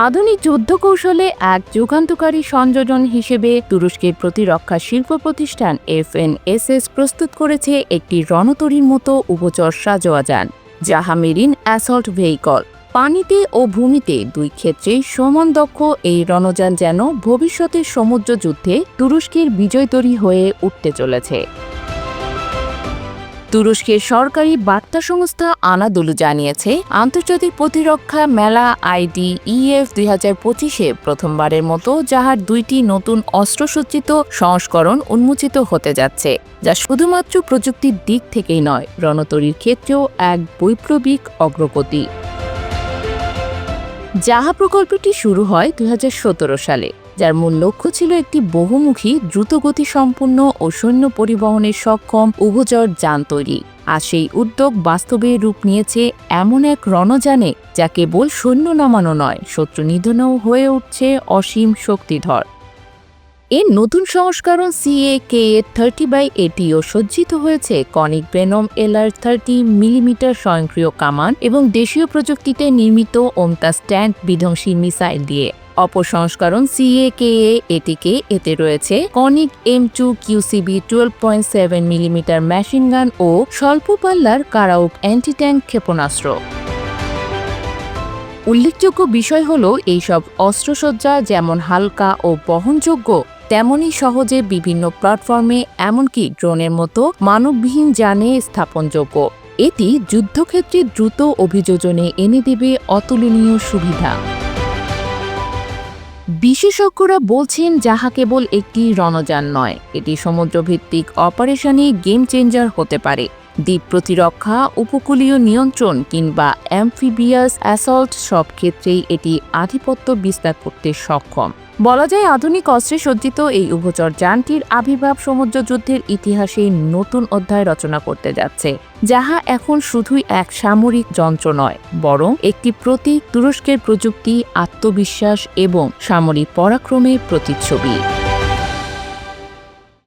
আধুনিক যুদ্ধ কৌশলে এক যুগান্তকারী সংযোজন হিসেবে তুরস্কের প্রতিরক্ষা শিল্প প্রতিষ্ঠান FNSS প্রস্তুত করেছে একটি রণতরীর মতো উভচর সাঁজোয়া যান, যাহা মেরিন অ্যাসল্ট ভেহিকল। পানিতে ও ভূমিতে দুই ক্ষেত্রেই সমান দক্ষ এই রণযান যেন ভবিষ্যতের সমুদ্র যুদ্ধে তুরস্কের বিজয়তরী হয়ে উঠতে চলেছে। তুরস্কের সরকারি বার্তা সংস্থা আনাদোলু জানিয়েছে, আন্তর্জাতিক প্রতিরক্ষা মেলা IDEF 2025-এ প্রথমবারের মতো যাহার দুইটি নতুন অস্ত্রসজ্জিত সংস্করণ উন্মোচিত হতে যাচ্ছে, যা শুধুমাত্র প্রযুক্তির দিক থেকেই নয়, রণতরীর ক্ষেত্রেও এক বৈপ্লবিক অগ্রগতি। যাহা প্রকল্পটি শুরু হয় 2017 সালে, যার মূল লক্ষ্য ছিল একটি বহুমুখী দ্রুতগতিসম্পন্ন ও সৈন্য পরিবহনের সক্ষম উভচর যান তৈরি। আর সেই উদ্যোগ বাস্তবে রূপ নিয়েছে এমন এক রণযানে যা কেবল সৈন্য নামানো নয়, শত্রু নিধনও হয়ে উঠছে অসীম শক্তিধর। এর নতুন সংস্করণ CAKA-30/80 সজ্জিত হয়েছে কনিক ব্রেনম LR-30 মিলিমিটার স্বয়ংক্রিয় কামান এবং দেশীয় প্রযুক্তিতে নির্মিত ওমতা স্ট্যান্ড বিধ্বংসী মিসাইল দিয়ে। অপর সংস্করণ CAKA-80-কে এতে রয়েছে কনিক M2 QCB 12.7 মিলিমিটার মেশিনগান ও স্বল্প পাল্লার কারাউক অ্যান্টি-ট্যাঙ্ক ক্ষেপণাস্ত্র। উল্লেখযোগ্য বিষয় হল, এইসব অস্ত্রসজ্জা যেমন হালকা ও বহনযোগ্য, তেমনই সহজে বিভিন্ন প্ল্যাটফর্মে এমনকি ড্রোনের মতো মানববিহীন যানে স্থাপনযোগ্য। এটি যুদ্ধক্ষেত্রে দ্রুত অভিযোজনে এনে দেবে অতুলনীয় সুবিধা। বিশেষজ্ঞরা বলছেন, যাহা কেবল একটি রণযান নয়, এটি সমুদ্রভিত্তিক অপারেশনে গেম চেঞ্জার হতে পারে। দ্বীপ প্রতিরক্ষা, উপকূলীয় নিয়ন্ত্রণ কিংবা অ্যাম্ফিবিয়াস অ্যাসল্ট, সব ক্ষেত্রেই এটি আধিপত্য বিস্তার করতে সক্ষম। বলা যায়, আধুনিক অস্ত্রে সজ্জিত এই উভচর যানটির আবির্ভাব সমুদ্র যুদ্ধের ইতিহাসে নতুন অধ্যায় রচনা করতে যাচ্ছে, যাহা এখন শুধুই এক সামরিক যন্ত্র নয়, বরং একটি প্রতীক, তুরস্কের প্রযুক্তি, আত্মবিশ্বাস এবং সামরিক পরাক্রমের প্রতিচ্ছবি।